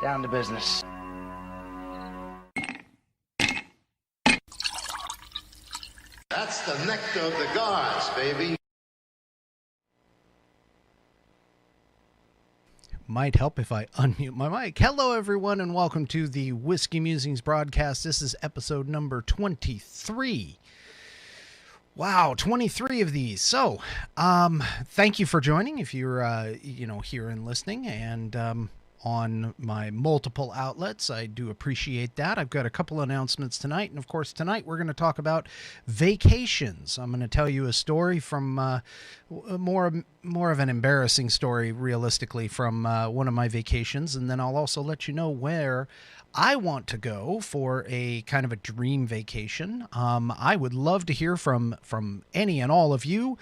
Down to business. That's the nectar of the gods, baby. Might help if I unmute my mic. Hello, everyone, and welcome to the Whiskey Musings broadcast. This is episode number 23. Wow, 23 of these. So, thank you for joining if you're, here and listening, and on my multiple outlets. I do appreciate that. I've got a couple announcements tonight, and of course, tonight we're going to talk about vacations. I'm going to tell you a story from more of an embarrassing story, realistically, from one of my vacations, and then I'll also let you know where I want to go for a kind of a dream vacation. I would love to hear from any and all of you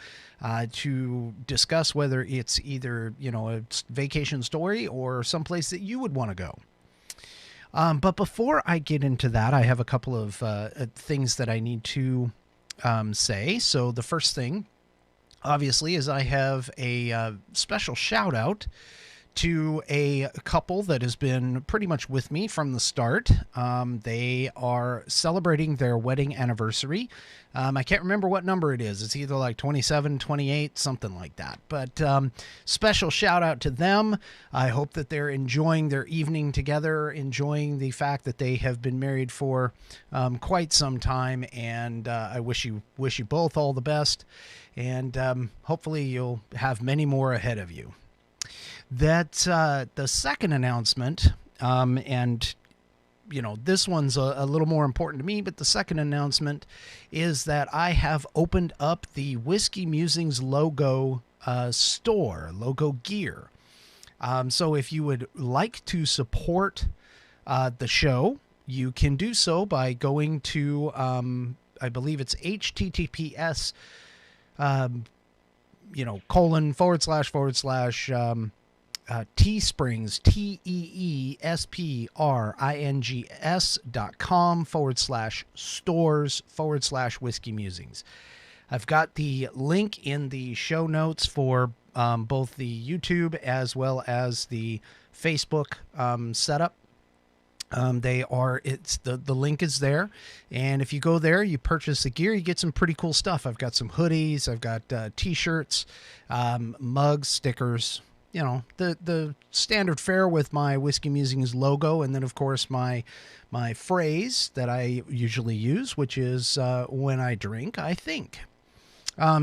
to discuss whether it's either, a vacation story or someplace that you would want to go. But before I get into that, I have a couple of things that I need to say. So the first thing, obviously, is I have a special shout out to a couple that has been pretty much with me from the start. They are celebrating their wedding anniversary. I can't remember what number it is. It's either like 27, 28, something like that. But special shout out to them. I hope that they're enjoying their evening together, enjoying the fact that they have been married for quite some time. And I wish you both all the best. And hopefully you'll have many more ahead of you. That's the second announcement, and this one's a little more important to me, but the second announcement is that I have opened up the Whiskey Musings logo store, logo gear. So if you would like to support the show, you can do so by going to, I believe it's https, Teesprings, teesprings.com/stores/whiskey musings. I've got the link in the show notes for both the YouTube as well as the Facebook setup. The link is there, and if you go there, you purchase the gear, you get some pretty cool stuff. I've got some hoodies, I've got t-shirts, mugs, stickers, the standard fare with my Whiskey Musings logo, and then of course my phrase that I usually use, which is when I drink, I think.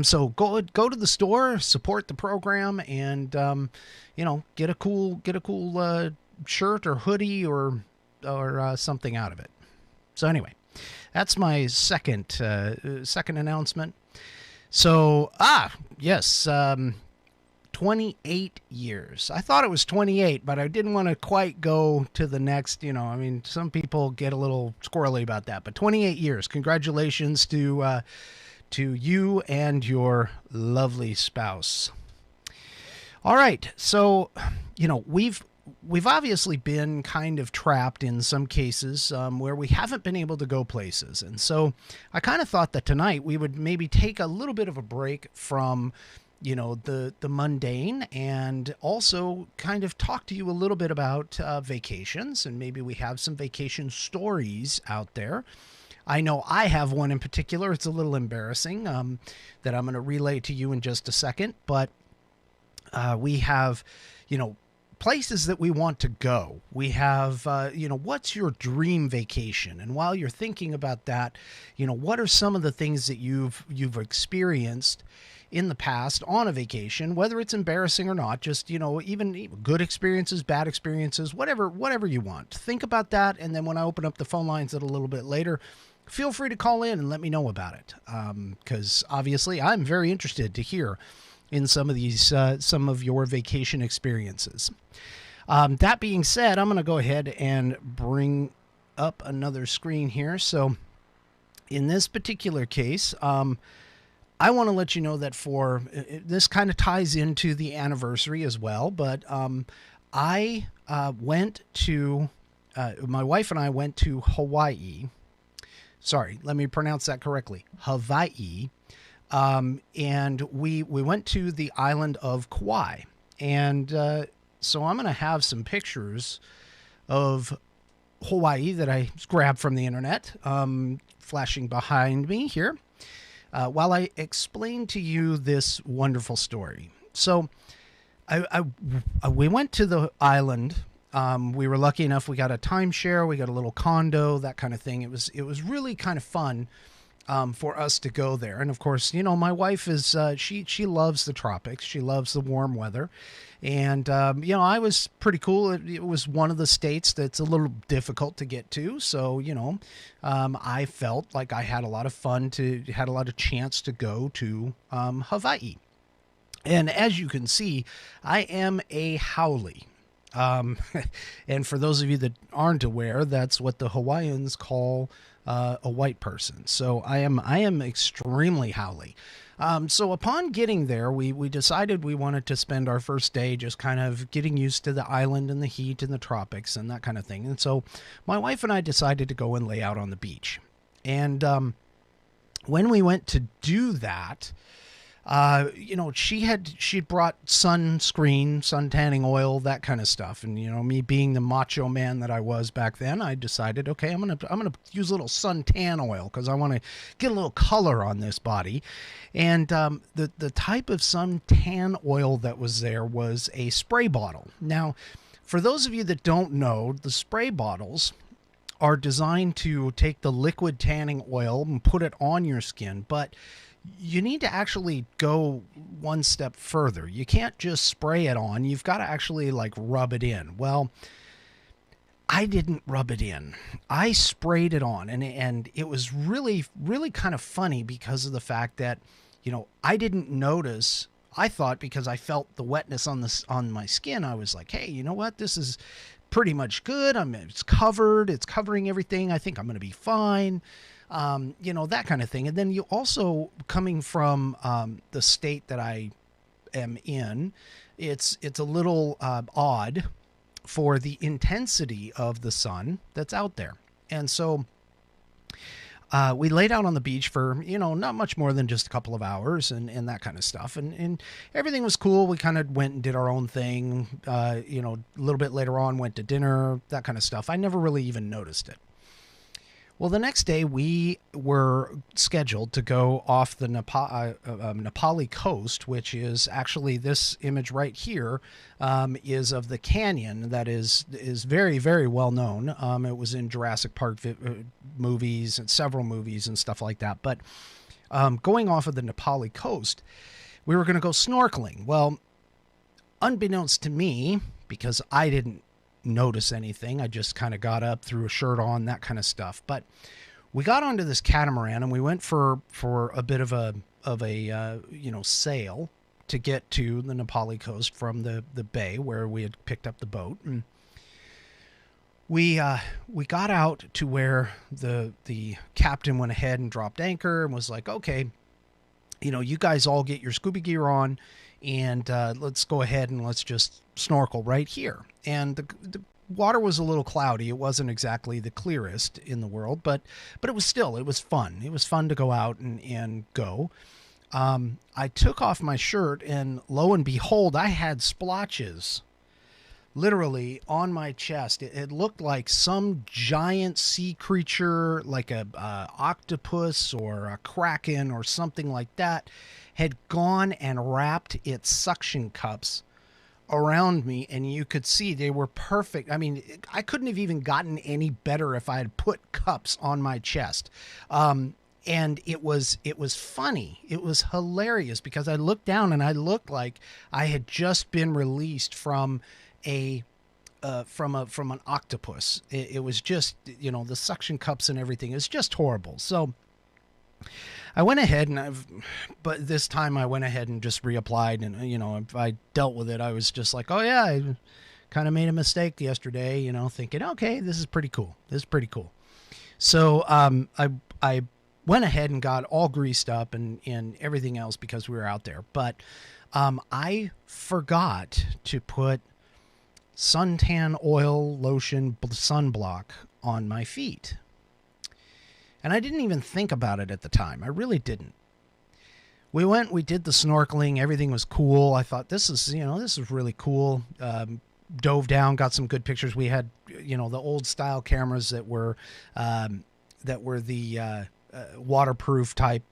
So go to the store, support the program, and get a cool shirt or hoodie or something out of it. So anyway, that's my second announcement. So yes. 28 years. I thought it was 28, but I didn't want to quite go to the next, some people get a little squirrely about that, but 28 years. Congratulations to you and your lovely spouse. All right. So, we've obviously been kind of trapped in some cases where we haven't been able to go places. And so I kind of thought that tonight we would maybe take a little bit of a break from the mundane, and also kind of talk to you a little bit about vacations, and maybe we have some vacation stories out there. I know I have one in particular. It's a little embarrassing that I'm going to relay to you in just a second, but we have, places that we want to go. We have, what's your dream vacation? And while you're thinking about that, what are some of the things that you've experienced in the past on a vacation, whether it's embarrassing or not, just, even good experiences, bad experiences, whatever you want. Think about that. And then when I open up the phone lines a little bit later, feel free to call in and let me know about it. Because obviously I'm very interested to hear in some of these, some of your vacation experiences. That being said, I'm going to go ahead and bring up another screen here. So in this particular case, I want to let you know that this kind of ties into the anniversary as well, but I went to, my wife and I went to Hawaii. Sorry, let me pronounce that correctly. Hawaii. And we went to the island of Kauai. And so I'm going to have some pictures of Hawaii that I grabbed from the internet, flashing behind me here, while I explain to you this wonderful story. So we went to the island. We were lucky enough. We got a timeshare. We got a little condo, that kind of thing. It was really kind of fun for us to go there. And of course, you know, my wife is she loves the tropics. She loves the warm weather. And you know, I was pretty cool. It was one of the states that's a little difficult to get to. So, you know, I felt like I had a lot of fun had a lot of chance to go to Hawaii. And as you can see, I am a haole. And for those of you that aren't aware, that's what the Hawaiians call a white person. So I am extremely haole. So upon getting there, we decided we wanted to spend our first day just kind of getting used to the island and the heat and the tropics and that kind of thing. And so my wife and I decided to go and lay out on the beach. And when we went to do that, you know, she brought sunscreen, sun tanning oil, that kind of stuff. And, you know, me being the macho man that I was back then, I decided, okay, I'm going to use a little sun tan oil because I want to get a little color on this body. And, the type of sun tan oil that was there was a spray bottle. Now, for those of you that don't know, the spray bottles are designed to take the liquid tanning oil and put it on your skin, but you need to actually go one step further. You can't just spray it on. You've got to actually like rub it in. Well, I didn't rub it in. I sprayed it on, and it was really, really kind of funny because of the fact that, you know, I didn't notice. I thought because I felt the wetness on my skin, I was like, hey, you know what? This is pretty much good. It's covered. It's covering everything. I think I'm going to be fine. You know, that kind of thing. And then you also, coming from the state that I am in, it's a little odd for the intensity of the sun that's out there. And so we laid out on the beach for, you know, not much more than just a couple of hours and that kind of stuff. And everything was cool. We kind of went and did our own thing. You know, a little bit later on, went to dinner, that kind of stuff. I never really even noticed it. Well, the next day we were scheduled to go off the Nepali coast, which is actually this image right here, is of the canyon that is very, very well known. It was in Jurassic Park movies and several movies and stuff like that. But going off of the Nepali coast, we were going to go snorkeling. Well, unbeknownst to me, because I didn't notice anything, I just kind of got up, threw a shirt on, that kind of stuff. But we got onto this catamaran and we went for a bit of a you know, sail to get to the Nepali coast from the bay where we had picked up the boat. And we got out to where the captain went ahead and dropped anchor and was like, okay, you know, you guys all get your scuba gear on, and let's go ahead and let's just snorkel right here. And the water was a little cloudy. It wasn't exactly the clearest in the world, but it was fun. It was fun to go out and go. I took off my shirt, and lo and behold, I had splotches literally on my chest. It looked like some giant sea creature, like a octopus or a kraken or something like that, had gone and wrapped its suction cups around me, and you could see they were perfect. I mean, I couldn't have even gotten any better if I had put cups on my chest. And it was funny. It was hilarious because I looked down and I looked like I had just been released from an octopus. It was just, you know, the suction cups and everything. It was just horrible. So I went ahead but this time I went ahead and just reapplied, and, you know, I dealt with it. I was just like, oh yeah, I kind of made a mistake yesterday, you know, thinking, okay, this is pretty cool. So, I went ahead and got all greased up and everything else because we were out there. But, I forgot to put suntan oil, lotion, sunblock on my feet. And I didn't even think about it at the time. I really didn't. We went, we did the snorkeling. Everything was cool. I thought, this is really cool. dove down, got some good pictures. We had, the old style cameras that were the waterproof type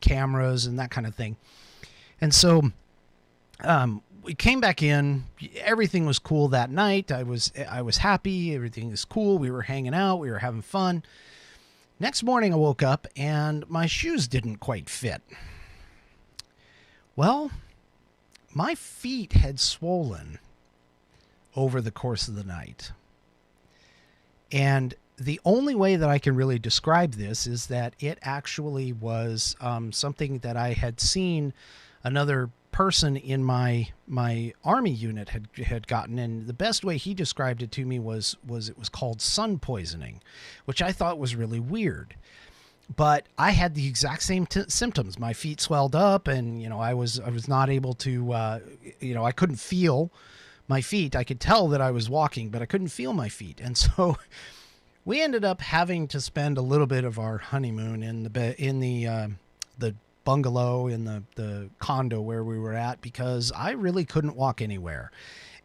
cameras and that kind of thing. And so we came back in. Everything was cool that night. I was happy. Everything is cool. We were hanging out. We were having fun. Next morning, I woke up and my shoes didn't quite fit. Well, my feet had swollen over the course of the night. And the only way that I can really describe this is that it actually was something that I had seen another person in my army unit had gotten, and the best way he described it to me was it was called sun poisoning, which I thought was really weird. But I had the exact same symptoms. My feet swelled up, and I was not able to I couldn't feel my feet. I could tell that I was walking, but I couldn't feel my feet. And so we ended up having to spend a little bit of our honeymoon in the bungalow, in the condo where we were at, because I really couldn't walk anywhere.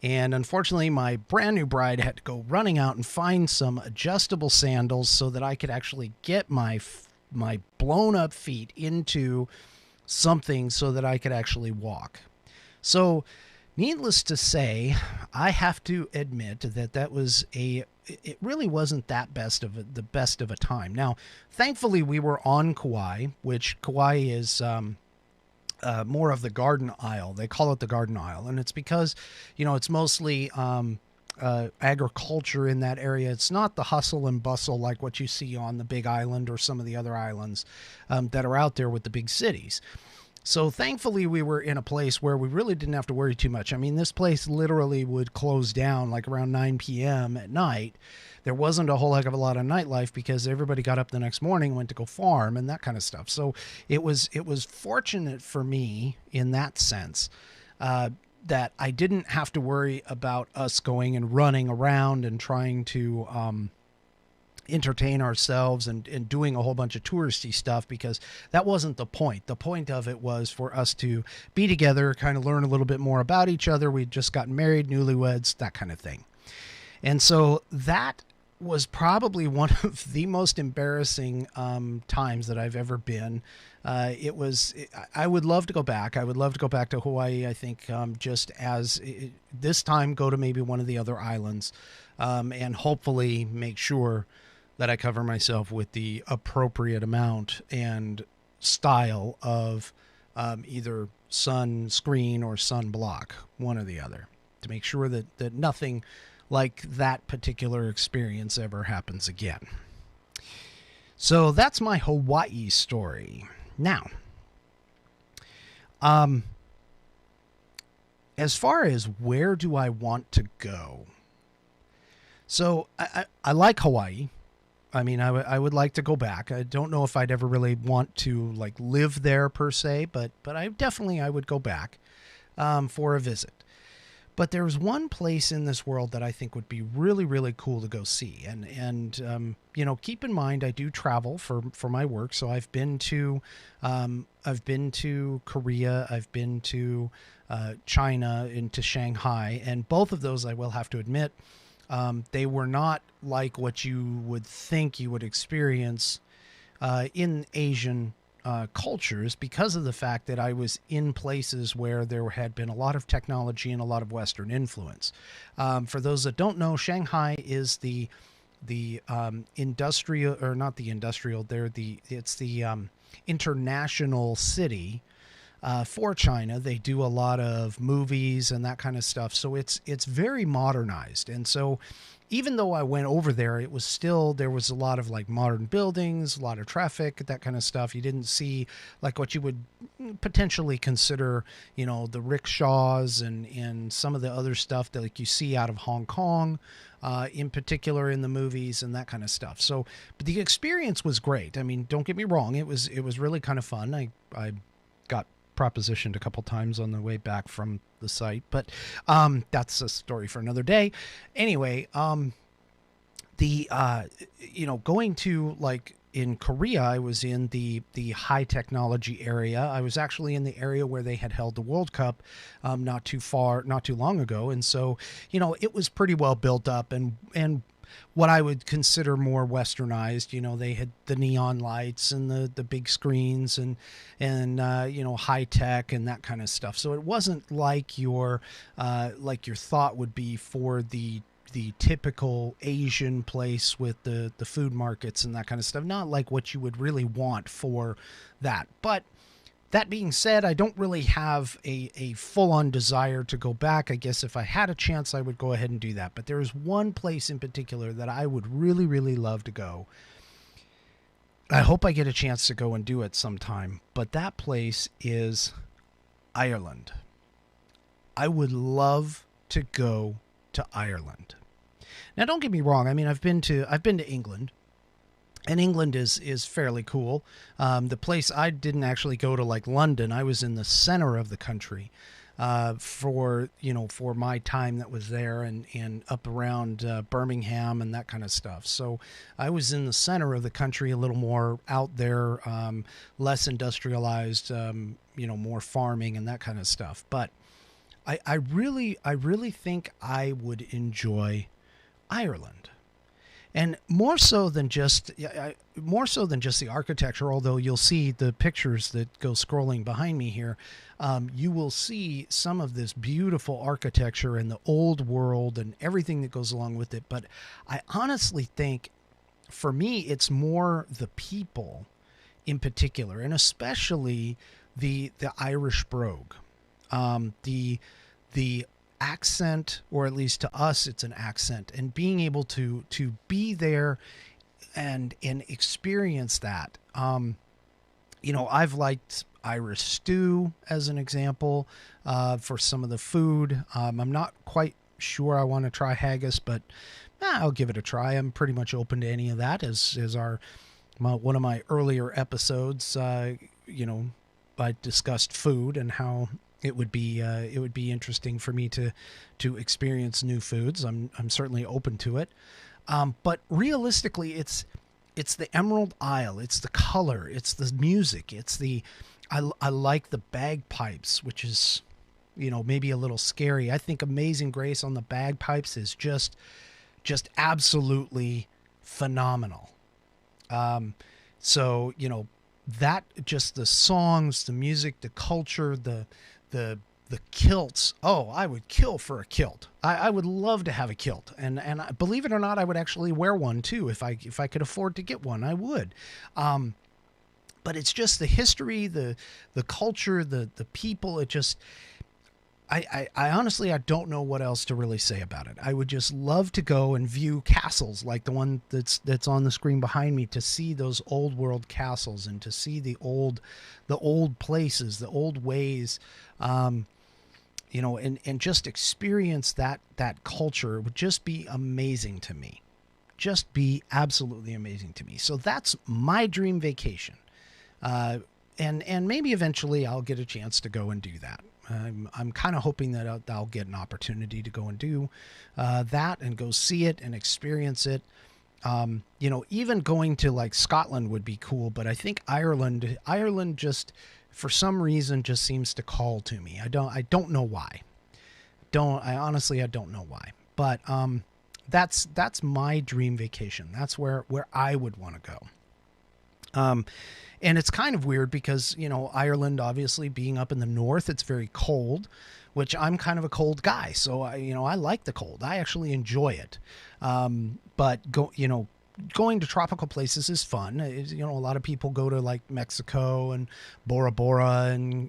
And unfortunately, my brand new bride had to go running out and find some adjustable sandals so that I could actually get my blown up feet into something so that I could actually walk. So needless to say, I have to admit that was it really wasn't the best of a time. Now, thankfully, we were on Kauai, which Kauai is more of the garden isle. They call it the garden isle, and it's because, it's mostly agriculture in that area. It's not the hustle and bustle like what you see on the Big Island or some of the other islands that are out there with the big cities. So thankfully, we were in a place where we really didn't have to worry too much. I mean, this place literally would close down like around 9 p.m. at night. There wasn't a whole heck of a lot of nightlife because everybody got up the next morning, went to go farm and that kind of stuff. So it was fortunate for me in that sense that I didn't have to worry about us going and running around and trying to entertain ourselves and doing a whole bunch of touristy stuff, because that wasn't the point. The point of it was for us to be together, kind of learn a little bit more about each other. We'd just gotten married, newlyweds, that kind of thing. And so that was probably one of the most embarrassing times that I've ever been. I would love to go back. I would love to go back to Hawaii. I think just as this time, go to maybe one of the other islands and hopefully make sure that I cover myself with the appropriate amount and style of either sunscreen or sunblock, one or the other, to make sure that nothing like that particular experience ever happens again. So that's my Hawaii story. Now, as far as where do I want to go? So I like Hawaii. I mean, I would like to go back. I don't know if I'd ever really want to like live there per se, but I would go back for a visit. But there's one place in this world that I think would be really, really cool to go see. And keep in mind, I do travel for my work. So I've been to Korea, I've been to China, into Shanghai, and both of those, I will have to admit, they were not like what you would think you would experience in Asian cultures, because of the fact that I was in places where there had been a lot of technology and a lot of Western influence. For those that don't know, Shanghai is the industrial, or not the industrial, it's the international city for China. They do a lot of movies and that kind of stuff. So it's very modernized. And so even though I went over there, it was still, there was a lot of like modern buildings, a lot of traffic, that kind of stuff. You didn't see like what you would potentially consider, the rickshaws and some of the other stuff that like you see out of Hong Kong, in particular in the movies and that kind of stuff. So, but the experience was great. I mean, don't get me wrong. It was really kind of fun. I got propositioned a couple times on the way back from the site, but that's a story for another day. Anyway, going to like in Korea, I was in the high technology area. I was actually in the area where they had held the World Cup not too long ago, and so it was pretty well built up and what I would consider more westernized. They had the neon lights and the big screens and high tech and that kind of stuff. So it wasn't like your thought would be for the typical Asian place with the food markets and that kind of stuff. Not like what you would really want for that. But that being said, I don't really have a full-on desire to go back. I guess if I had a chance, I would go ahead and do that. But there is one place in particular that I would really, really love to go. I hope I get a chance to go and do it sometime. But that place is Ireland. I would love to go to Ireland. Now, don't get me wrong. I mean, I've been to England. And England is fairly cool. The place I didn't actually go to, like London, I was in the center of the country for my time that was there and up around Birmingham and that kind of stuff. So I was in the center of the country, a little more out there, less industrialized, more farming and that kind of stuff. But I really think I would enjoy Ireland. And more so than just the architecture, although you'll see the pictures that go scrolling behind me here, you will see some of this beautiful architecture and the old world and everything that goes along with it. But I honestly think, for me, it's more the people in particular, and especially the Irish brogue, the accent, or at least to us it's an accent, and being able to be there and experience that. I've liked Irish stew as an example for some of the food. I'm not quite sure I want to try haggis, but I'll give it a try. I'm pretty much open to any of that. As one of my earlier episodes, I discussed food and how it would be interesting for me to experience new foods. I'm certainly open to it. But realistically, it's the Emerald Isle. It's the color. It's the music. I like the bagpipes, which is, maybe a little scary. I think Amazing Grace on the bagpipes is just absolutely phenomenal. So, that, just the songs, the music, the culture, the kilts. Oh, I would kill for a kilt. I would love to have a kilt, and believe it or not, I would actually wear one too if I could afford to get one. I would. But it's just the history, the culture, the people. It just, I honestly, I don't know what else to really say about it. I would just love to go and view castles like the one that's on the screen behind me, to see those old world castles and to see the old places, the old ways, and just experience that culture. Would just be amazing to me. Just be absolutely amazing to me. So that's my dream vacation. And maybe eventually I'll get a chance to go and do that. I'm kind of hoping that I'll get an opportunity to go and do that and go see it and experience it. Even going to like Scotland would be cool, but I think Ireland just, for some reason, just seems to call to me. I don't know why. I honestly don't know why. But that's my dream vacation. That's where I would want to go. And it's kind of weird because, Ireland, obviously being up in the north, it's very cold, which I'm kind of a cold guy. So I like the cold. I actually enjoy it. But going to tropical places is fun. A lot of people go to like Mexico and Bora Bora and,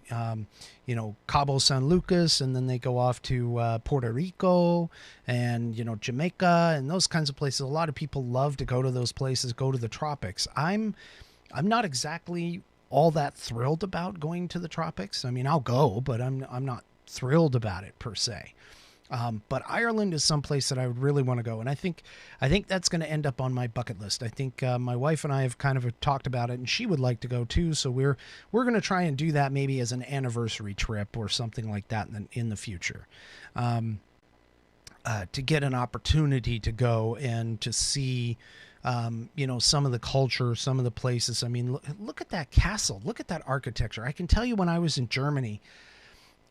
Cabo San Lucas, and then they go off to Puerto Rico and, Jamaica and those kinds of places. A lot of people love to go to those places, go to the tropics. I'm not exactly all that thrilled about going to the tropics. I mean, I'll go, but I'm not thrilled about it per se. But Ireland is someplace that I would really want to go, and I think that's going to end up on my bucket list. I think my wife and I have kind of talked about it, and she would like to go too. So we're going to try and do that maybe as an anniversary trip or something like that in the future, to get an opportunity to go and to see some of the culture, some of the places. I mean, look at that castle. Look at that architecture. I can tell you when I was in Germany,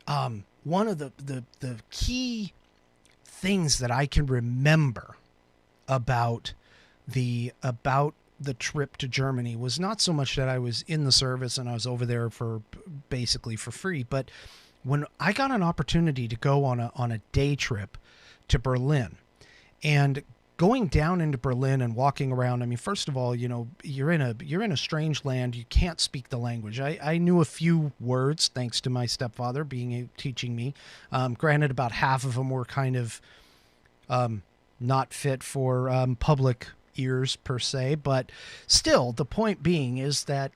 one of the key things that I can remember about the trip to Germany was not so much that I was in the service and I was over there for basically for free, but when I got an opportunity to go on a day trip to Berlin, and going down into Berlin and walking around, I mean, first of all, you're in a strange land. You can't speak the language. I knew a few words thanks to my stepfather teaching me. Granted, about half of them were kind of not fit for public ears per se, but still, the point being is that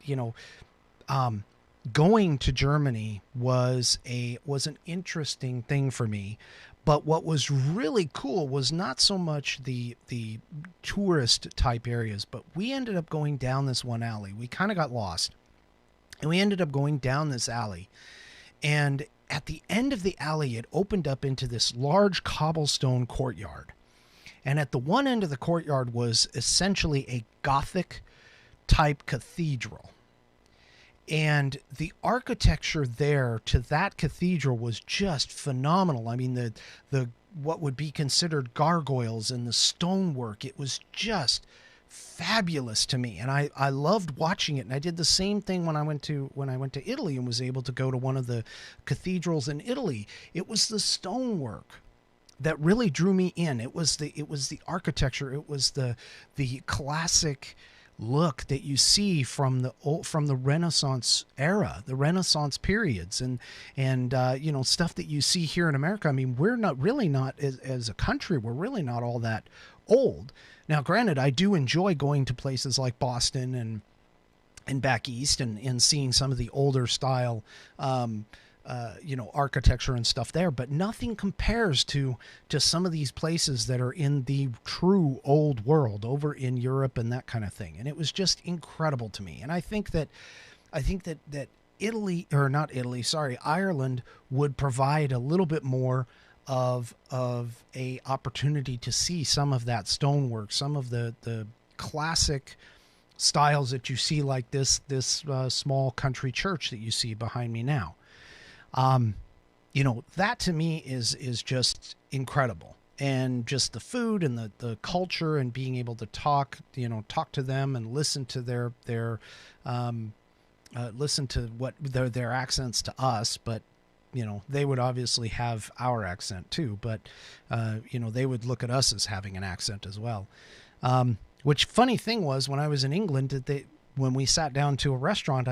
going to Germany was an interesting thing for me. But what was really cool was not so much the tourist type areas, but we ended up going down this one alley. We kind of got lost, and we ended up going down this alley. And at the end of the alley, it opened up into this large cobblestone courtyard. And at the one end of the courtyard was essentially a Gothic type cathedral. And the architecture there to that cathedral was just phenomenal. I mean, the what would be considered gargoyles and the stonework, it was just fabulous to me. And I loved watching it. And I did the same thing when I went to Italy and was able to go to one of the cathedrals in Italy. It was the stonework that really drew me in. It was the architecture. It was the classic look that you see from the Renaissance era, the Renaissance periods, and stuff that you see here in America. I mean, we're not as a country, we're really not all that old. Now, granted, I do enjoy going to places like Boston and back east and seeing some of the older style architecture and stuff there, but nothing compares to some of these places that are in the true old world over in Europe and that kind of thing. And it was just incredible to me. And I think that Ireland would provide a little bit more of a opportunity to see some of that stonework, some of the classic styles that you see, like this small country church that you see behind me now. That to me is just incredible. And just the food and the culture and being able to talk to them and listen to their accents to us. But, they would obviously have our accent too, but, they would look at us as having an accent as well. Which funny thing was, when I was in England, when we sat down to a restaurant,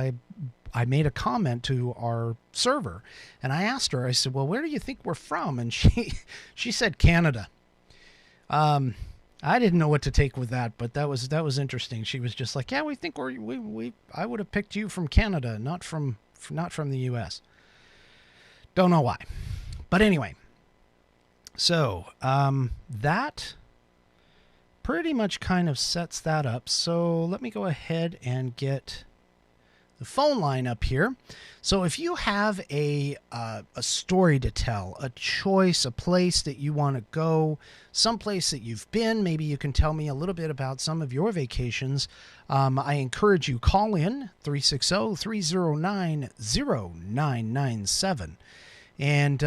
I made a comment to our server, and I asked her, I said, well, where do you think we're from? And she said Canada. I didn't know what to take with that, but that was interesting. She was just like, yeah, we think I would have picked you from Canada, not from the US. Don't know why. But anyway, so that pretty much kind of sets that up. So let me go ahead and get the phone line up here. So if you have a story to tell, a choice, a place that you want to go, someplace that you've been, maybe you can tell me a little bit about some of your vacations. I encourage you, call in 360-309-0997. And,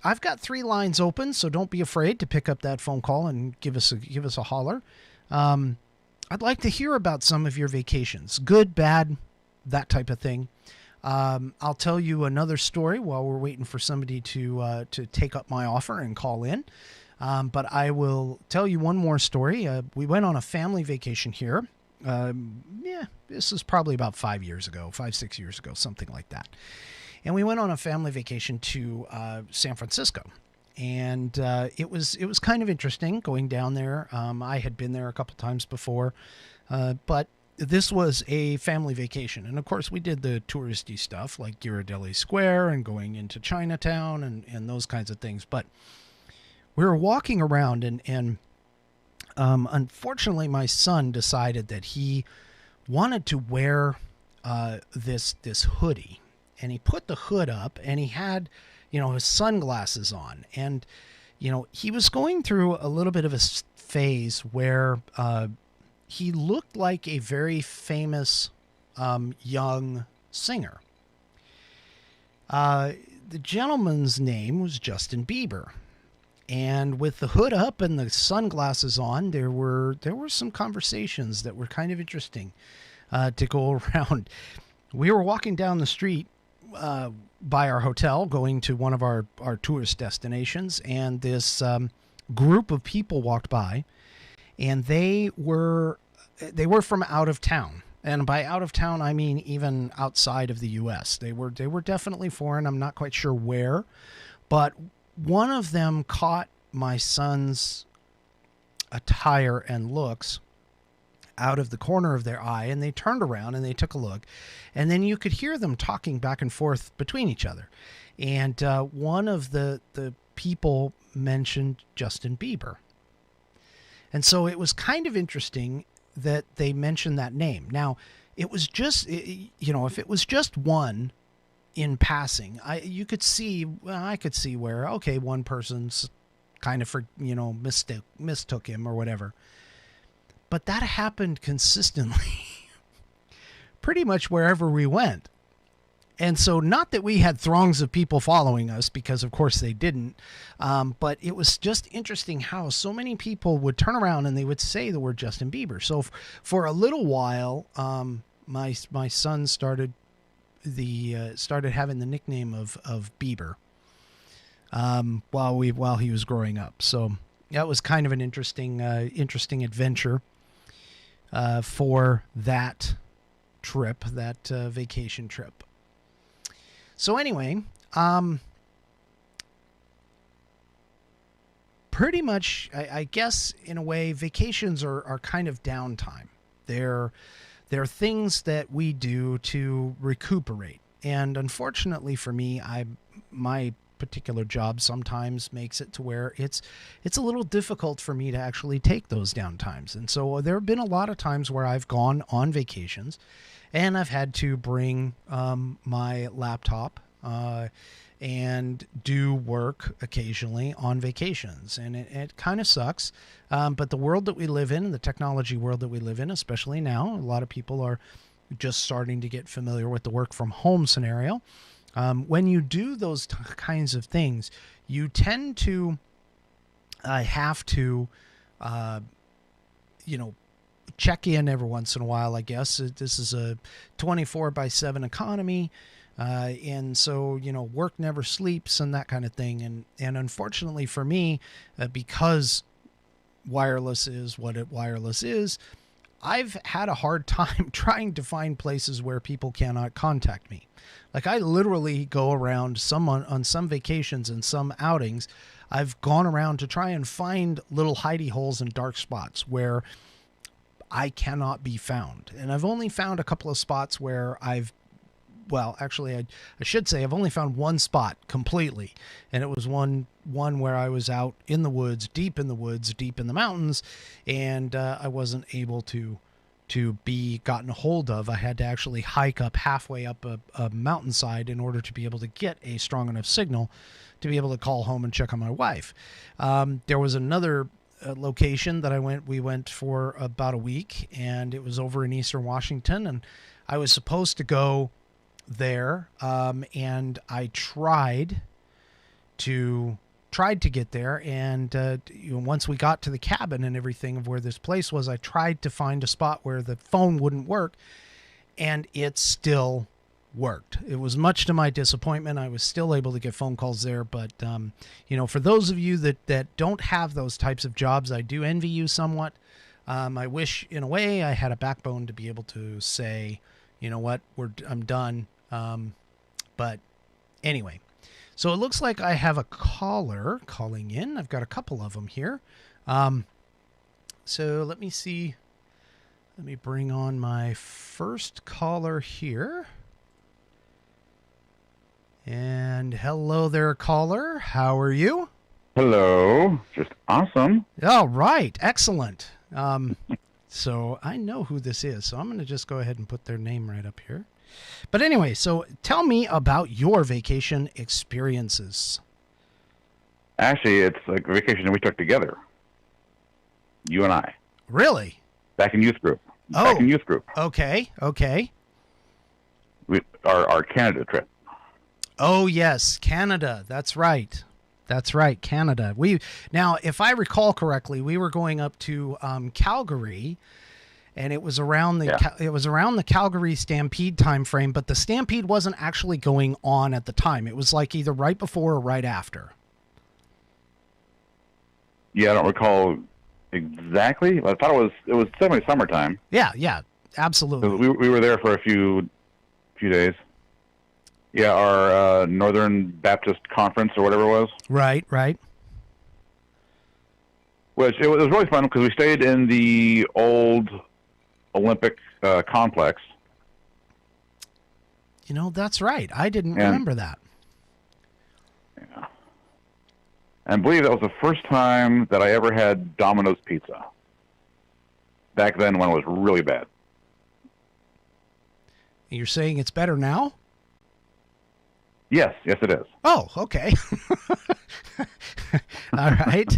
I've got 3 lines open, so don't be afraid to pick up that phone call and give us a holler. I'd like to hear about some of your vacations, good, bad, that type of thing. I'll tell you another story while we're waiting for somebody to take up my offer and call in. But I will tell you one more story. We went on a family vacation here. This is probably about 5, 6 years ago, something like that. And we went on a family vacation to San Francisco. And it was kind of interesting going down there. I had been there a couple times before, but this was a family vacation. And of course, we did the touristy stuff like Ghirardelli Square and going into Chinatown and those kinds of things. But we were walking around, and unfortunately, my son decided that he wanted to wear this hoodie. And he put the hood up, and he had his sunglasses on, and he was going through a little bit of a phase where he looked like a very famous young singer. The gentleman's name was Justin Bieber. And with the hood up and the sunglasses on, there were some conversations that were kind of interesting to go around. We were walking down the street by our hotel, going to one of our tourist destinations, and this group of people walked by, and they were from out of town. And by out of town, I mean even outside of the U.S. They were definitely foreign. I'm not quite sure where, but one of them caught my son's attire and looks out of the corner of their eye, and they turned around and they took a look, and then you could hear them talking back and forth between each other. And one of the people mentioned Justin Bieber. And so it was kind of interesting that they mentioned that name. Now, it was just, if it was just one in passing, I could see where, okay, one person's kind of mistook him or whatever. But that happened consistently pretty much wherever we went. And so not that we had throngs of people following us, because of course they didn't, but it was just interesting how so many people would turn around and they would say the word Justin Bieber. So for a little while, my son started having the nickname of Bieber while he was growing up. So that was kind of an interesting adventure for that trip, that vacation trip. So anyway, pretty much, I guess in a way, vacations are kind of downtime. They're things that we do to recuperate. And unfortunately for me, my particular job sometimes makes it to where it's a little difficult for me to actually take those downtimes. And so there have been a lot of times where I've gone on vacations and I've had to bring my laptop and do work occasionally on vacations. And it kind of sucks. But the world that we live in, the technology world that we live in, especially now, a lot of people are just starting to get familiar with the work from home scenario. When you do those kinds of things, you tend to have to, check in every once in a while, I guess. This is a 24/7 economy. And so, work never sleeps and that kind of thing. And unfortunately for me, because wireless is what wireless is, I've had a hard time trying to find places where people cannot contact me. Like I literally go around on some vacations and some outings. I've gone around to try and find little hidey holes and dark spots where I cannot be found. And I've only found a couple of spots where I should say I've only found one spot completely. And it was one where I was out in the woods, deep in the mountains, and I wasn't able to be gotten a hold of. I had to actually hike up halfway up a mountainside in order to be able to get a strong enough signal to be able to call home and check on my wife. There was another location that we went for about a week, and it was over in Eastern Washington, and I was supposed to go there, and I tried to get there, and once we got to the cabin and everything of where this place was, I tried to find a spot where the phone wouldn't work, and it still worked. It was much to my disappointment. I was still able to get phone calls there, but for those of you that don't have those types of jobs, I do envy you somewhat. I wish in a way I had a backbone to be able to say, you know what, I'm done. But anyway, so it looks like I have a caller calling in. I've got a couple of them here. So let me see. Let me bring on my first caller here. And hello there, caller. How are you? Hello. Just awesome. All right. Excellent. So I know who this is, so I'm going to just go ahead and put their name right up here. But anyway, so tell me about your vacation experiences. Actually, it's like a vacation we took together. You and I. Really? Back in youth group. Oh. Back in youth group. Okay. Our Canada trip. Oh, yes. Canada. That's right. Canada. Now, if I recall correctly, we were going up to Calgary, and it was around the Calgary Stampede time frame, but the Stampede wasn't actually going on at the time. It was like either right before or right after. Yeah, I don't recall exactly. I thought it was definitely summertime. Yeah, absolutely. We were there for a few days. Yeah, our Northern Baptist Conference or whatever it was. Right. Which it was really fun because we stayed in the old Olympic complex. That's right. I didn't remember that. Yeah. And I believe that was the first time that I ever had Domino's pizza. Back then when it was really bad. You're saying it's better now? Yes, it is. Oh, okay. All right.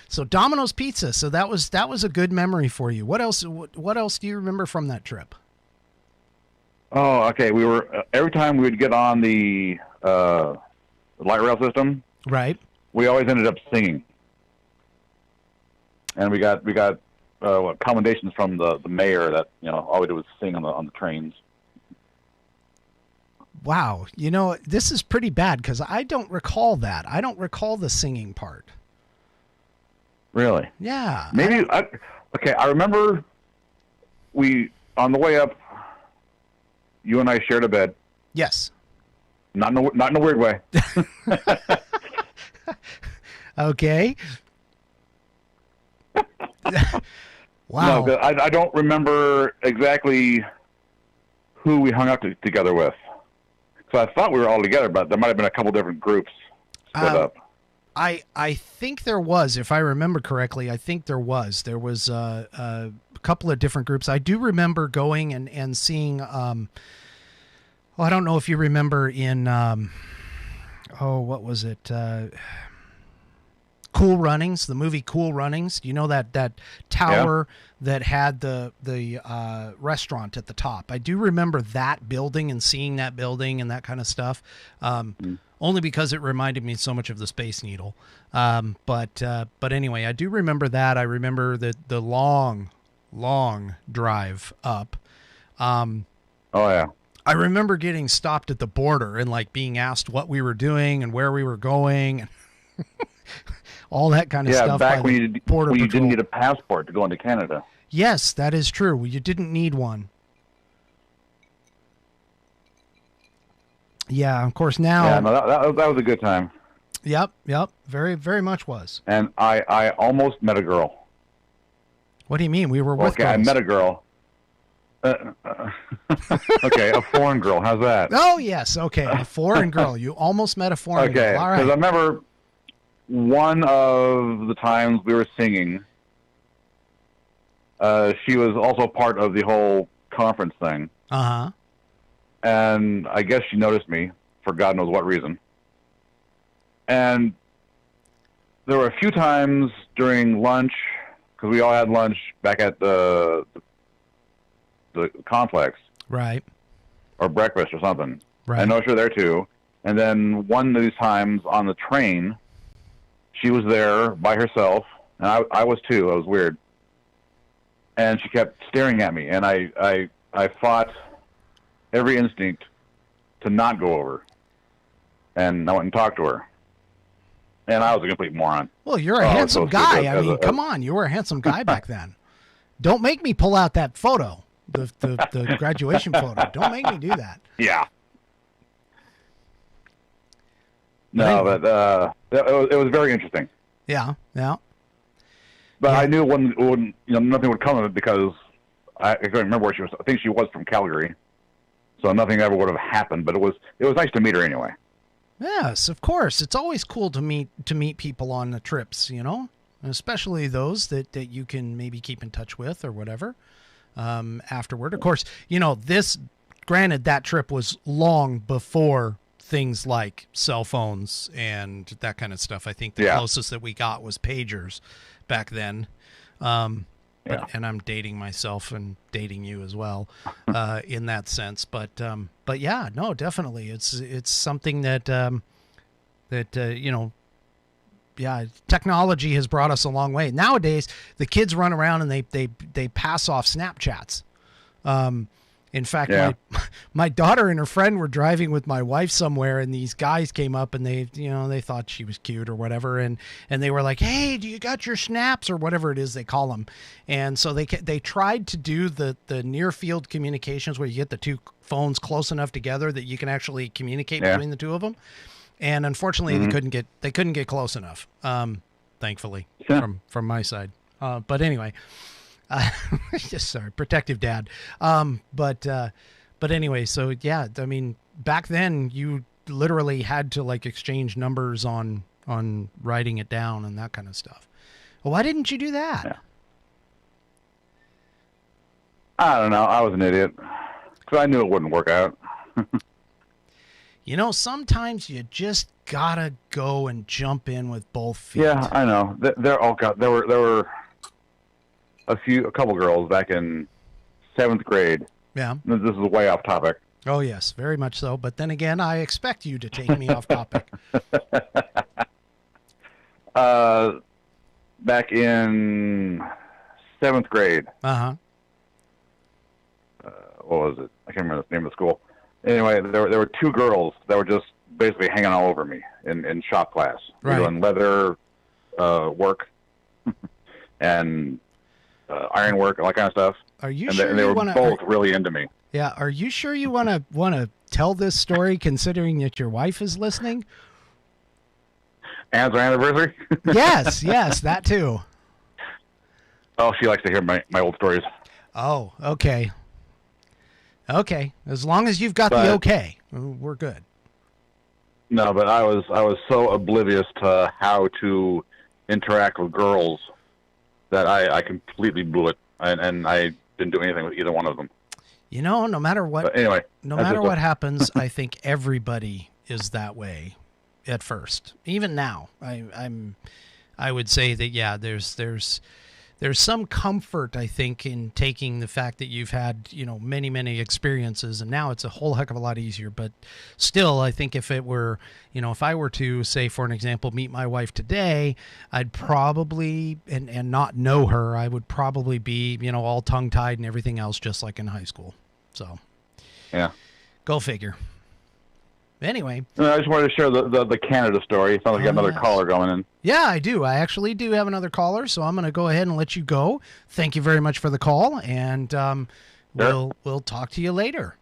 So Domino's Pizza. So that was a good memory for you. What else do you remember from that trip? Oh, okay. We were every time we would get on the light rail system. Right. We always ended up singing. And we got commendations from the mayor that all we did was sing on the trains. Wow. This is pretty bad because I don't recall that. I don't recall the singing part. Really? Yeah. Maybe. I remember on the way up, you and I shared a bed. Yes. Not in a weird way. Okay. Wow. No, I don't remember exactly who we hung out together with. So I thought we were all together, but there might have been a couple different groups split up. I think there was, if I remember correctly, there was a couple of different groups. I do remember going and seeing, I don't know if you remember in, what was it? Cool Runnings, the movie Cool Runnings. Do you know that tower that had the restaurant at the top? I do remember that building and seeing that building and that kind of stuff. Only because it reminded me so much of the Space Needle. But anyway, I do remember that. I remember the long drive up. Oh yeah. I remember getting stopped at the border and being asked what we were doing and where we were going. All that kind of stuff. Yeah, back when you didn't need a passport to go into Canada. Yes, that is true. You didn't need one. Yeah, of course now. Yeah, no, that was a good time. Yep. Very, very much was. And I almost met a girl. What do you mean? We were with girls. I met a girl. Okay, a foreign girl. How's that? Oh, yes. Okay, a foreign girl. You almost met a foreign girl. All right. Because I remember one of the times we were singing, she was also part of the whole conference thing. Uh-huh. And I guess she noticed me for God knows what reason. And there were a few times during lunch, because we all had lunch back at the complex. Right. Or breakfast or something. Right. I know she was there too. And then one of these times on the train, she was there by herself, and I was too. I was weird. And she kept staring at me, and I fought every instinct to not go over. And I went and talked to her. And I was a complete moron. Well, you're a handsome guy. I mean, come on. You were a handsome guy back then. Don't make me pull out that photo, the graduation photo. Don't make me do that. Yeah. No, but it was very interesting. Yeah. But I knew nothing would come of it because I couldn't remember where she was. I think she was from Calgary, so nothing ever would have happened. But it was nice to meet her anyway. Yes, of course. It's always cool to meet people on the trips, especially those that you can maybe keep in touch with or whatever afterward. Of course, granted, that trip was long before things like cell phones and that kind of stuff. I think the closest that we got was pagers back then. And I'm dating myself and dating you as well, in that sense. But yeah, no, definitely, it's something that yeah, technology has brought us a long way. Nowadays, the kids run around and they pass off Snapchats. In fact, my daughter and her friend were driving with my wife somewhere, and these guys came up and they thought she was cute or whatever, and they were like, "Hey, do you got your snaps?" or whatever it is they call them. And so they tried to do the near field communications where you get the two phones close enough together that you can actually communicate between the two of them. And unfortunately, they couldn't get close enough. Thankfully, from my side. But anyway. Just sorry, protective dad. But anyway, so yeah, I mean, back then you literally had to like exchange numbers on writing it down and that kind of stuff. Well, why didn't you do that? Yeah. I don't know. I was an idiot because I knew it wouldn't work out. Sometimes you just gotta go and jump in with both feet. Yeah, I know. There were a couple girls back in 7th grade. Yeah. This is way off topic. Oh, yes, very much so. But then again, I expect you to take me off topic. Back in 7th grade. Uh-huh. What was it? I can't remember the name of the school. Anyway, there were two girls that were just basically hanging all over me in shop class. Right. Doing leather work and iron work, all that kind of stuff. Are you and sure they you were want to? both really into me. Yeah. Are you sure you want to tell this story, considering that your wife is listening? And it's our anniversary. Yes, that too. Oh, she likes to hear my old stories. Oh, okay. Okay, as long as you've got the okay, we're good. No, but I was so oblivious to how to interact with girls that I completely blew it, and I didn't do anything with either one of them. No matter what. But anyway, no matter what happens, I think everybody is that way at first. Even now, I would say that there's some comfort, I think, in taking the fact that you've had, many experiences, and now it's a whole heck of a lot easier. But still, I think if it were, if I were to, say, for an example, meet my wife today, I'd probably, and not know her, I would probably be, all tongue-tied and everything else, just like in high school. So, yeah. Go figure. Anyway. I just wanted to share the Canada story. It sounds like you got another caller going in. Yeah, I do. I actually do have another caller, so I'm going to go ahead and let you go. Thank you very much for the call, and we'll talk to you later.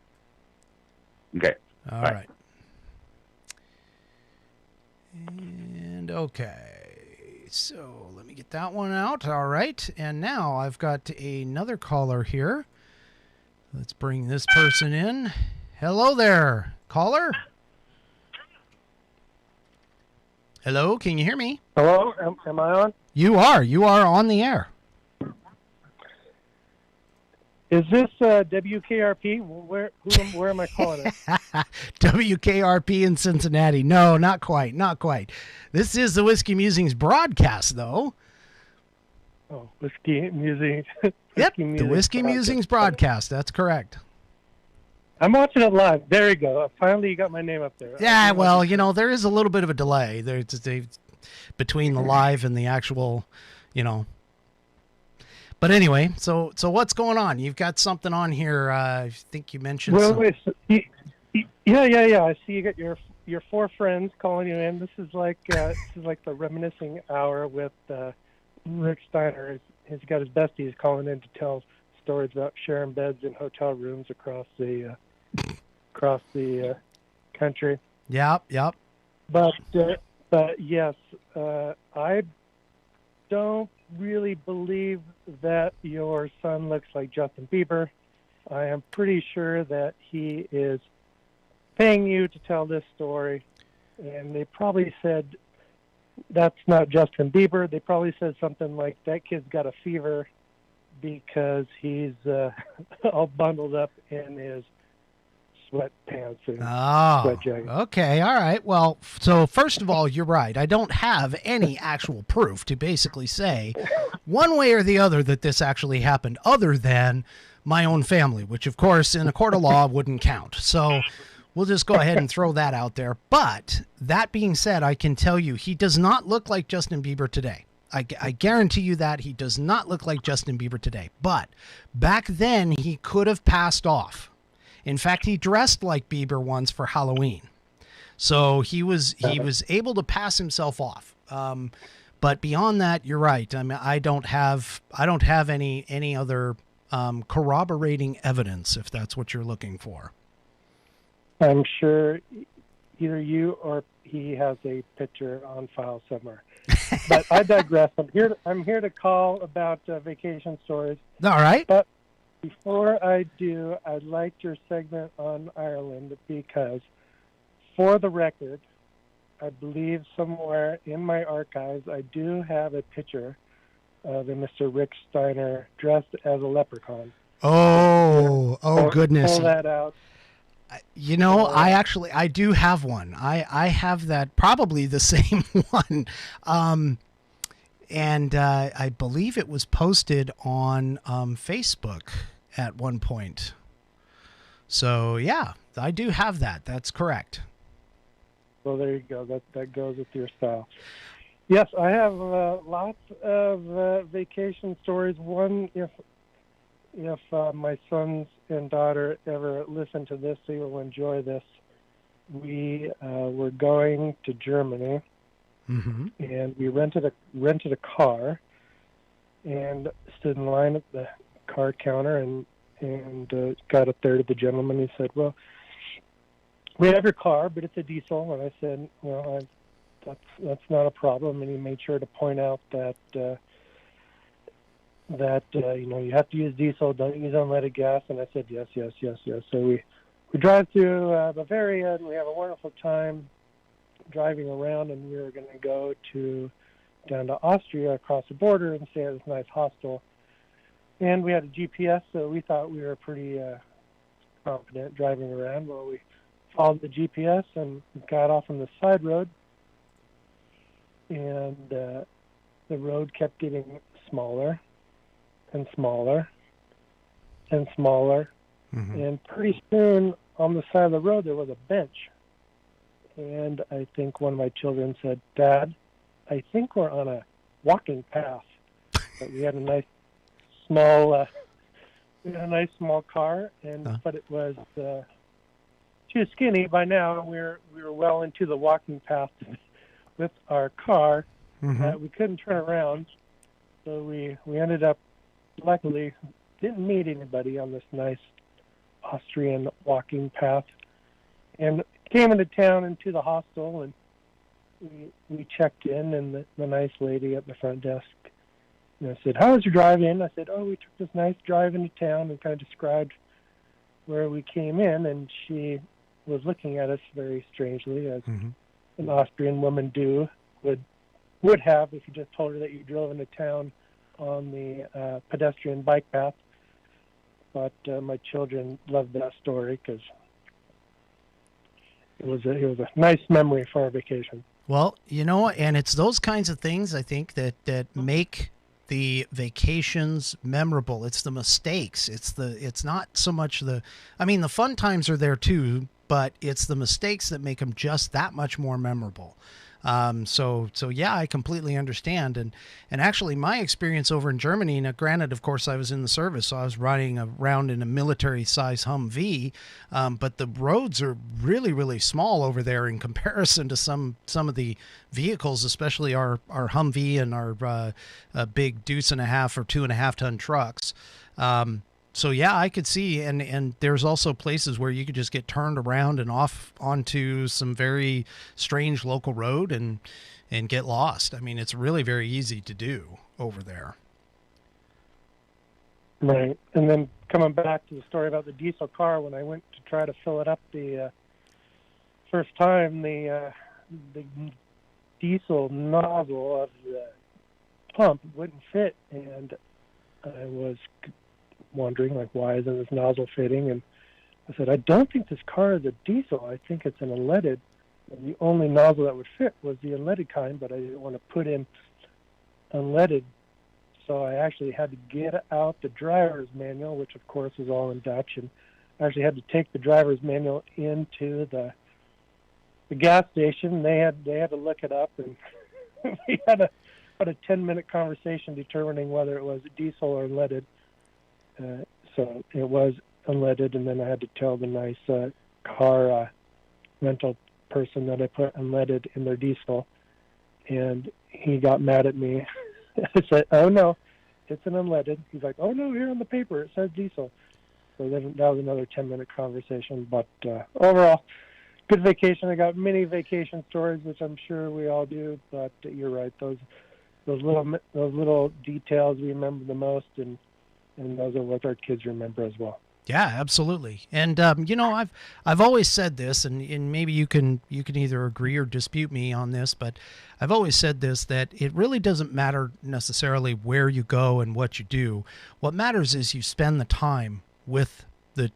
Okay. All Bye. right. And okay, so let me get that one out. All right, and now I've got another caller here. Let's bring this person in. Hello there, caller. Hello, can you hear me? Hello, am I on? You are on the air. Is this WKRP? Where am I calling it? WKRP in Cincinnati. No, not quite. This is the Whiskey Musings broadcast, though. Oh, Whiskey Musings. Yep, the Whiskey Musings broadcast. That's correct. I'm watching it live. There you go. Finally, you got my name up there. Yeah, well, there is a little bit of a delay between the live and the actual, But anyway, so what's going on? You've got something on here. I think you mentioned. Well, yeah. I see you got your four friends calling you in. This is like the reminiscing hour with Rick Steiner. He's got his besties calling in to tell stories about sharing beds in hotel rooms across the country. Yep. But yes, I don't really believe that your son looks like Justin Bieber. I am pretty sure that he is paying you to tell this story, and they probably said that's not Justin Bieber. They probably said something like that kid's got a fever because he's all bundled up in his sweatpants and Oh, sweat jacket. okay. All right. Well, so first of all, you're right. I don't have any actual proof to basically say one way or the other that this actually happened other than my own family, which, of course, in a court of law wouldn't count. So we'll just go ahead and throw that out there. But that being said, I can tell you he does not look like Justin Bieber today. I guarantee you that he does not look like Justin Bieber today. But back then, he could have passed off. In fact, he dressed like Bieber once for Halloween. So he was able to pass himself off. But beyond that, you're right. I mean, I don't have any other corroborating evidence, if that's what you're looking for. I'm sure either you or he has a picture on file somewhere. But I digress. I'm here to call about vacation stories. All right. But before I do, I liked your segment on Ireland because, for the record, I believe somewhere in my archives I do have a picture of a Mr. Rick Steiner dressed as a leprechaun. Oh, goodness. Pull that out. You know, I do have one. I have that, probably the same one. And I believe it was posted on Facebook at one point. So, yeah, I do have that. That's correct. Well, there you go. That goes with your style. Yes, I have lots of vacation stories. One, if my sons and daughter ever listen to this, they will enjoy this. We were going to Germany, Mm-hmm. and we rented a car, and stood in line at the car counter, and got up there to the gentleman. He said, "Well, we have your car, but it's a diesel." And I said, "Well, that's not a problem." And he made sure to point out that you have to use diesel, don't use unleaded gas. And I said, yes. So we drive through Bavaria, and we have a wonderful time driving around, and we were going to go down to Austria across the border and stay at this nice hostel. And we had a GPS, so we thought we were pretty confident driving around. Well, we followed the GPS and got off on the side road, and the road kept getting smaller and smaller and smaller. Mm-hmm. And pretty soon on the side of the road there was a bench. And I think one of my children said, "Dad, I think we're on a walking path." But we had a nice small car, but it was too skinny. By now we were well into the walking path with our car. Mm-hmm. We couldn't turn around, so we ended up, luckily, didn't meet anybody on this nice Austrian walking path, and came into town, into the hostel, and we checked in, and the nice lady at the front desk said, "How was your drive in?" I said, "Oh, we took this nice drive into town," and kind of described where we came in, and she was looking at us very strangely, as Mm-hmm. an Austrian woman would have if you just told her that you drove into town on the pedestrian bike path. But my children loved that story because it was a nice memory for our vacation. Well, and it's those kinds of things, I think, that make the vacations memorable. It's the mistakes. It's not so much the fun times are there too, but it's the mistakes that make them just that much more memorable. So yeah, I completely understand. And actually my experience over in Germany, now granted, of course, I was in the service, so I was riding around in a military size Humvee. But the roads are really, really small over there in comparison to some of the vehicles, especially our Humvee and our big deuce and a half or 2.5 ton trucks. So yeah, I could see, and there's also places where you could just get turned around and off onto some very strange local road and get lost. I mean, it's really very easy to do over there. Right. And then coming back to the story about the diesel car, when I went to try to fill it up the first time, the diesel nozzle of the pump wouldn't fit, and I was wondering, why isn't this nozzle fitting? And I said, I don't think this car is a diesel. I think it's an unleaded. And the only nozzle that would fit was the unleaded kind, but I didn't want to put in unleaded. So I actually had to get out the driver's manual, which of course was all in Dutch, and I actually had to take the driver's manual into the gas station. They had to look it up, and we had about a 10-minute conversation determining whether it was diesel or unleaded. So it was unleaded, and then I had to tell the nice car rental person that I put unleaded in their diesel, and he got mad at me. I said, oh no, it's an unleaded. He's like, oh no, here on the paper it says diesel. So then that was another 10-minute conversation. But overall, good vacation. I got many vacation stories, which I'm sure we all do. But you're right, those little details we remember the most, and those are what our kids remember as well. Yeah, absolutely. And I've always said this, and maybe you can either agree or dispute me on this, but I've always said this, that it really doesn't matter necessarily where you go and what you do. What matters is you spend the time with the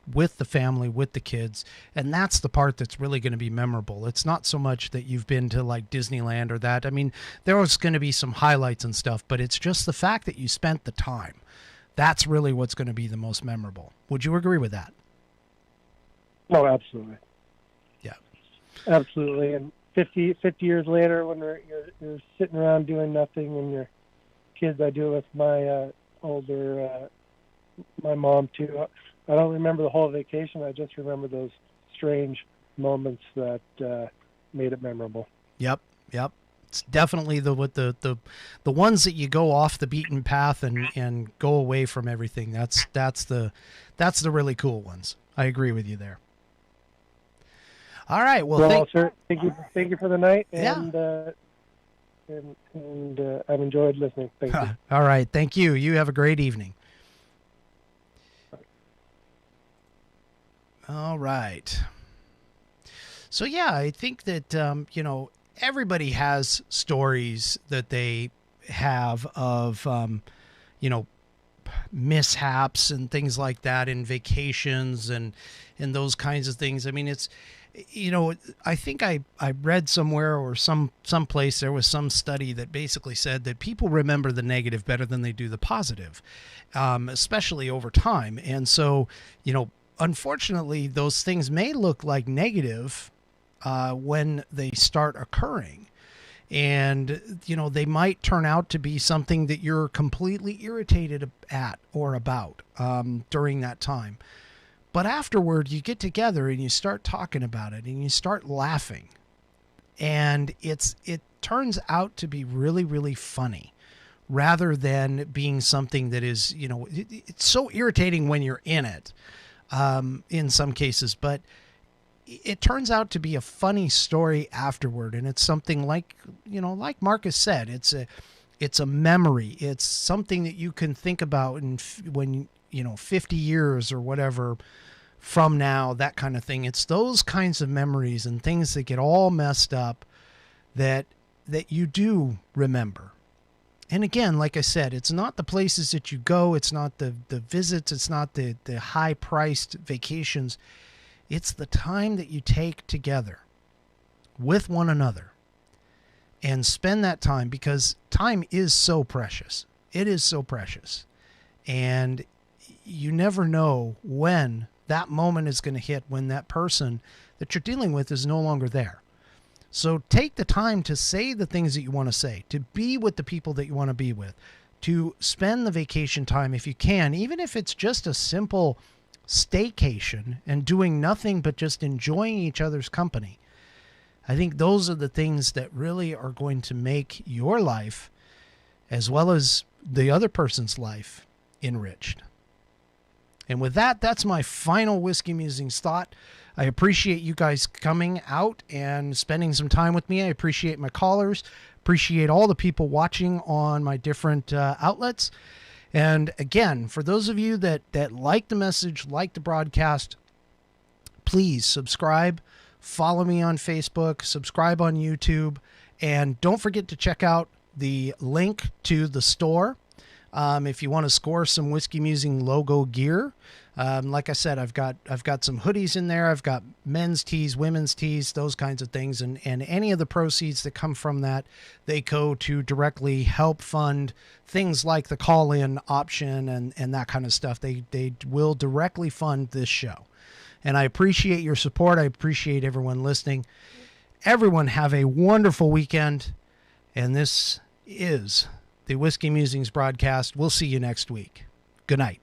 family, with the kids, and that's the part that's really going to be memorable. It's not so much that you've been to like Disneyland or that. I mean, there was going to be some highlights and stuff, but it's just the fact that you spent the time. That's really what's going to be the most memorable. Would you agree with that? Oh, absolutely. Yeah. Absolutely. And 50 years later, when you're sitting around doing nothing, and your kids, I do it with my my mom too. I don't remember the whole vacation. I just remember those strange moments that made it memorable. Yep. It's definitely the ones that you go off the beaten path and go away from everything. That's the really cool ones. I agree with you there. All right. Well, sir, thank you for the night. Yeah. And I've enjoyed listening. Thank you. All right. Thank you. You have a great evening. All right. So yeah, I think that everybody has stories that they have of, mishaps and things like that in vacations and those kinds of things. I mean, it's, I think I read somewhere or someplace there was some study that basically said that people remember the negative better than they do the positive, especially over time. And so, unfortunately, those things may look like negative when they start occurring, and they might turn out to be something that you're completely irritated at or about during that time. But afterward, you get together and you start talking about it and you start laughing, and it turns out to be really, really funny, rather than being something that is, it's so irritating when you're in it, in some cases, but it turns out to be a funny story afterward. And it's something like Marcus said, it's a memory. It's something that you can think about when 50 years or whatever from now, that kind of thing. It's those kinds of memories and things that get all messed up that you do remember. And again, like I said, it's not the places that you go. It's not the visits. It's not the high priced vacations. It's the time that you take together with one another and spend that time, because time is so precious. It is so precious. And you never know when that moment is going to hit, when that person that you're dealing with is no longer there. So take the time to say the things that you want to say, to be with the people that you want to be with, to spend the vacation time if you can, even if it's just a simple staycation and doing nothing but just enjoying each other's company. I think those are the things that really are going to make your life, as well as the other person's life, enriched. And with that, that's my final Whiskey Musings thought. I appreciate you guys coming out and spending some time with me. I appreciate my callers, appreciate all the people watching on my different outlets. And again, for those of you that like the message, like the broadcast, please subscribe, follow me on Facebook, subscribe on YouTube, and don't forget to check out the link to the store. If you want to score some Whiskey Musing logo gear, like I said, I've got some hoodies in there. I've got men's tees, women's tees, those kinds of things. And any of the proceeds that come from that, they go to directly help fund things like the call-in option and that kind of stuff. They will directly fund this show. And I appreciate your support. I appreciate everyone listening. Everyone have a wonderful weekend. And this is the Whiskey Musings broadcast. We'll see you next week. Good night.